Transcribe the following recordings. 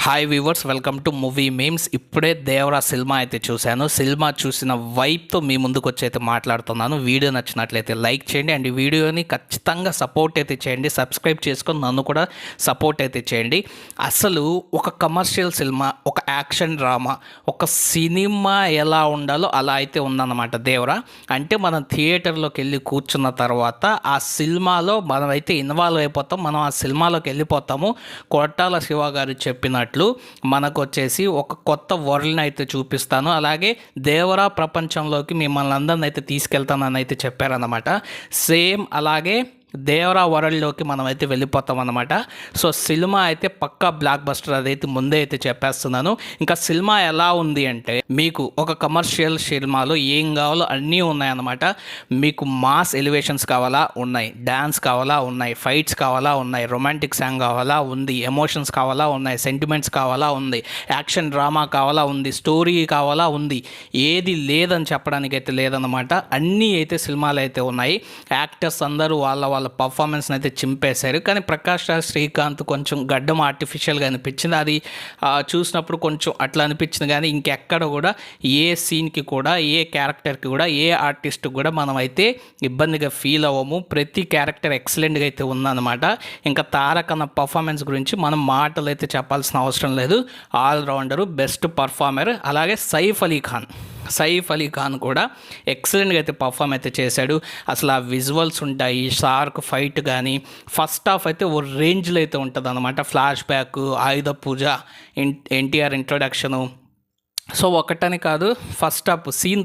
Hi viewers, welcome to movie memes. ఇప్పుడే Devara cinema అయితే చూశాను. సినిమా చూసిన వైబ్తో మీ ముందుకు వచ్చి అయితే మాట్లాడుతున్నాను. వీడియో నచ్చినట్లయితే లైక్ చేయండి అండ్ వీడియోని ఖచ్చితంగా సపోర్ట్ అయితే చేయండి. సబ్స్క్రైబ్ చేసుకొని నన్ను కూడా సపోర్ట్ అయితే చేయండి. అసలు ఒక కమర్షియల్ సినిమా, ఒక యాక్షన్ డ్రామా, ఒక సినిమా ఎలా ఉండాలో అలా అయితే ఉందన్నమాట దేవరా. అంటే మనం థియేటర్లోకి వెళ్ళి కూర్చున్న తర్వాత ఆ సినిమాలో మనమైతే ఇన్వాల్వ్ అయిపోతాం. మనం ఆ సినిమాలోకి వెళ్ళిపోతాము. కొట్టాల శివ గారు చెప్పినట్టు మనకు వచ్చేసి ఒక కొత్త వరల్డ్ని అయితే చూపిస్తాను, అలాగే దేవరా ప్రపంచంలోకి మిమ్మల్ని అందరిని అయితే తీసుకెళ్తానని అయితే చెప్పారన్నమాట. సేమ్ అలాగే దేవరా వరల్డ్లోకి మనం అయితే వెళ్ళిపోతాం అన్నమాట. సో సినిమా అయితే పక్కా బ్లాక్ బస్టర్, అదైతే ముందే అయితే చెప్పేస్తున్నాను. ఇంకా సినిమా ఎలా ఉంది అంటే, మీకు ఒక కమర్షియల్ సినిమాలో ఏం కావాలో అన్నీ ఉన్నాయన్నమాట. మీకు మాస్ ఎలివేషన్స్ కావాలా ఉన్నాయి, డ్యాన్స్ కావాలా ఉన్నాయి, ఫైట్స్ కావాలా ఉన్నాయి, రొమాంటిక్ సాంగ్ కావాలా ఉంది, ఎమోషన్స్ కావాలా ఉన్నాయి, సెంటిమెంట్స్ కావాలా ఉంది, యాక్షన్ డ్రామా కావాలా ఉంది, స్టోరీ కావాలా ఉంది. ఏది లేదని చెప్పడానికి అయితే లేదన్నమాట. అన్నీ అయితే సినిమాలు అయితే ఉన్నాయి. యాక్టర్స్ అందరూ వాళ్ళ పర్ఫార్మెన్స్ని అయితే చింపేశారు. కానీ ప్రకాష్ రాజ్, శ్రీకాంత్ కొంచెం గడ్డం ఆర్టిఫిషియల్గా అనిపించింది. అది చూసినప్పుడు కొంచెం అట్లా అనిపించింది. కానీ ఇంకెక్కడ కూడా ఏ సీన్కి కూడా, ఏ క్యారెక్టర్కి కూడా, ఏ ఆర్టిస్ట్కి కూడా మనం అయితే ఇబ్బందిగా ఫీల్ అవ్వము. ప్రతి క్యారెక్టర్ ఎక్సలెంట్గా అయితే ఉందన్నమాట. ఇంకా తారక్ అన్న పర్ఫార్మెన్స్ గురించి మనం మాటలు అయితే చెప్పాల్సిన అవసరం లేదు. All-rounder, best performer. అలాగే సైఫ్ అలీ ఖాన్ కూడా ఎక్సలెంట్గా అయితే పర్ఫామ్ అయితే చేశాడు. అసలు ఆ విజువల్స్ ఉంటాయి, షార్క్ ఫైట్ కానీ ఫస్ట్ హాఫ్ అయితే ఓ రేంజ్లో అయితే ఉంటుంది అన్నమాట. ఫ్లాష్ బ్యాక్, ఆయుధ పూజ, ఎన్టీఆర్ ఇంట్రొడక్షను. సో ఒకటని కాదు, ఫస్ట్ హాఫ్ సీన్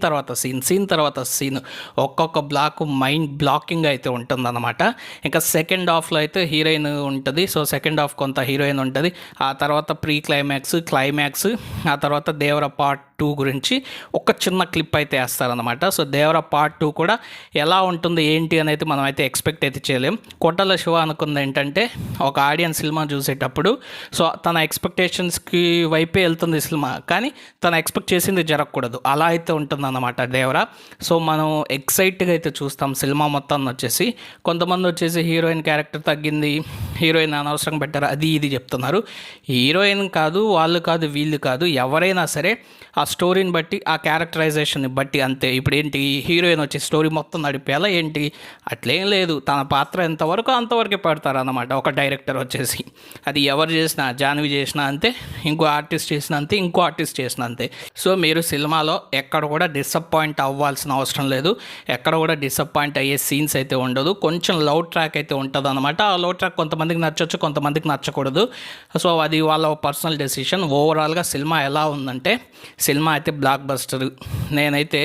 తర్వాత సీన్ ఒక్కొక్క బ్లాక్ మైండ్ బ్లాకింగ్ అయితే ఉంటుందన్నమాట. ఇంకా సెకండ్ హాఫ్లో అయితే హీరోయిన్ ఉంటుంది. సో సెకండ్ హాఫ్ కొంత హీరోయిన్ ఉంటుంది. ఆ తర్వాత ప్రీ క్లైమాక్స్, ఆ తర్వాత దేవర పార్ట్ 2 గురించి ఒక చిన్న క్లిప్ అయితే వేస్తారనమాట. సో దేవర పార్ట్ 2 కూడా ఎలా ఉంటుంది ఏంటి అని అయితే మనం అయితే ఎక్స్పెక్ట్ అయితే చేయలేం. కొట్టాల శివ అనుకుంది ఏంటంటే, ఒక ఆడియన్స్ సినిమా చూసేటప్పుడు సో తన ఎక్స్పెక్టేషన్స్కి వైపే వెళ్తుంది సినిమా, కానీ తను ఎక్స్పెక్ట్ చేసింది జరగకూడదు. అలా అయితే ఉంటుందన్నమాట దేవరా. సో మనం ఎక్సైట్గా అయితే చూస్తాం సినిమా మొత్తాన్ని వచ్చేసి. కొంతమంది వచ్చేసి హీరోయిన్ క్యారెక్టర్ తగ్గింది, హీరోయిన్ అనవసరంగా పెట్టారు, అది ఇది చెప్తున్నారు. హీరోయిన్ కాదు, వాళ్ళు కాదు, వీళ్ళు కాదు, ఎవరైనా సరే ఆ స్టోరీని బట్టి, ఆ క్యారెక్టరైజేషన్ని బట్టి అంతే. ఇప్పుడు ఏంటి, హీరోయిన్ వచ్చి స్టోరీ మొత్తం నడిపేలా ఏంటి, అట్లేం లేదు. తన పాత్ర ఎంతవరకు అంతవరకే పెడతారు అన్నమాట ఒక డైరెక్టర్ వచ్చేసి. అది ఎవరు చేసినా, జాన్వి చేసినా అంతే, ఇంకో ఆర్టిస్ట్ చేసినా అంతే, ఇంకో ఆర్టిస్ట్ చేసినా అంతే. సో మీరు సినిమాలో ఎక్కడ కూడా డిసప్పాయింట్ అవ్వాల్సిన అవసరం లేదు. ఎక్కడ కూడా డిసప్పాయింట్ అయ్యే సీన్స్ అయితే ఉండదు. కొంచెం లవ్ ట్రాక్ అయితే ఉంటుంది అనమాట. ఆ లవ్ ట్రాక్ కొంతమందికి నచ్చవచ్చు, కొంతమందికి నచ్చకూడదు. సో అది వాళ్ళ పర్సనల్ డెసిషన్. ఓవరాల్గా సినిమా ఎలా ఉందంటే, సినిమా అయితే బ్లాక్ బస్టర్. నేనైతే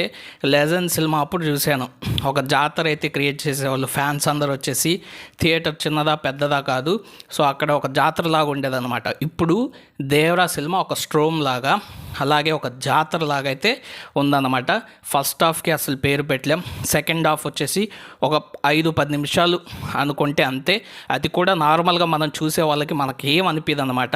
లెజెండ్ సినిమా అప్పుడు చూశాను. ఒక జాతర అయితే క్రియేట్ చేసేవాళ్ళు, ఫ్యాన్స్ అందరూ వచ్చేసి. థియేటర్ చిన్నదా పెద్దదా కాదు, సో అక్కడ ఒక జాతర లాగా ఉండేదన్నమాట. ఇప్పుడు దేవరా సినిమా ఒక స్ట్రోమ్ లాగా, అలాగే ఒక జాతర లాగా అయితే ఉందన్నమాట. ఫస్ట్ హాఫ్కి అసలు పేరు పెట్టలేం. సెకండ్ హాఫ్ వచ్చేసి ఒక 5-10 నిమిషాలు అనుకుంటే అంతే. అది కూడా నార్మల్గా మనం చూసే వాళ్ళకి మనకి ఏం అనిపిదు అనమాట.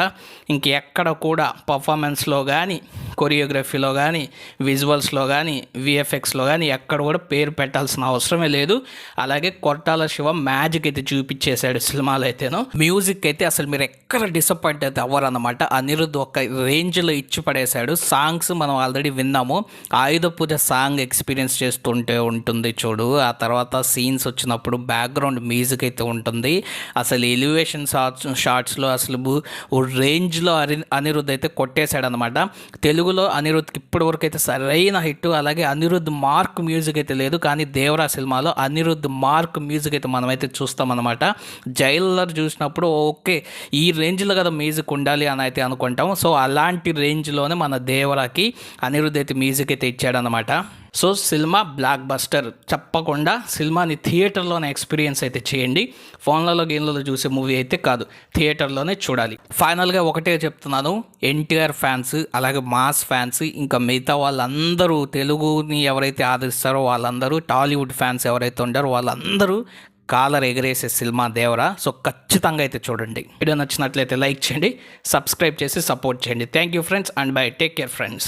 ఇంకెక్కడ కూడా పర్ఫార్మెన్స్లో కానీ, కొరియోగ్రఫీలో కానీ, విజువల్స్లో కానీ, విఎఫ్ఎక్స్లో కానీ ఎక్కడ కూడా పేరు పెట్టాల్సిన అవసరమే లేదు. అలాగే కొట్టాల శివ మ్యాజిక్ అయితే చూపించేశాడు సినిమాలో అయితేను. మ్యూజిక్ అయితే అసలు మీరు ఎక్కడ డిసప్పాయింట్ అయితే అవ్వరన్నమాట. అనిరుద్ధ్ ఒక రేంజ్లో ఇచ్చి పడేశాడు. సాంగ్స్ మనం ఆల్రెడీ విన్నాము. ఆయుధ పూజ సాంగ్ ఎక్స్పీరియన్స్ చేస్తుంటే ఉంటుంది చూడు. ఆ తర్వాత సీన్స్ వచ్చినప్పుడు బ్యాక్గ్రౌండ్ మ్యూజిక్ అయితే ఉంటుంది. అసలు ఎలివేషన్ షార్ట్స్లో అసలు ఓ రేంజ్లో అనిరుద్ధ్ అయితే కొట్టేశాడు అనమాట. తెలుగులో అనిరుద్ధ్కి ఇప్పటి వరకు అయితే సరైన హిట్. అలాగే అనిరుద్ధ్ మార్క్ మ్యూజిక్ అయితే లేదు, కానీ దేవరా సినిమాలో అనిరుద్ధ్ మార్క్ మ్యూజిక్ అయితే మనమైతే చూస్తామన్నమాట. జైలర్ చూసినప్పుడు ఓకే, ఈ రేంజ్లో కదా మ్యూజిక్ ఉండాలి అని అయితే అనుకుంటాం. సో అలాంటి రేంజ్లోనే మన దేవరాకి అనిరుద్ధ్ అయితే మ్యూజిక్ అయితే ఇచ్చాడనమాట. So cinema blockbuster. తప్పకుండా సినిమాని థియేటర్లోనే ఎక్స్పీరియన్స్ అయితే చేయండి. ఫోన్లలో గేమ్లలో చూసే మూవీ అయితే కాదు, థియేటర్లోనే చూడాలి. ఫైనల్గా ఒకటే చెప్తున్నాను, ఎన్టీఆర్ ఫ్యాన్స్, అలాగే మాస్ ఫ్యాన్స్, ఇంకా మిగతా వాళ్ళందరూ, తెలుగుని ఎవరైతే ఆదరిస్తారో వాళ్ళందరూ, టాలీవుడ్ ఫ్యాన్స్ ఎవరైతే ఉంటారో వాళ్ళందరూ కాలర్ ఎగరేసే సినిమా దేవరా. సో ఖచ్చితంగా అయితే చూడండి. వీడియో నచ్చినట్లయితే లైక్ చేయండి, సబ్స్క్రైబ్ చేసి సపోర్ట్ చేయండి. Thank you friends and by. Take care friends.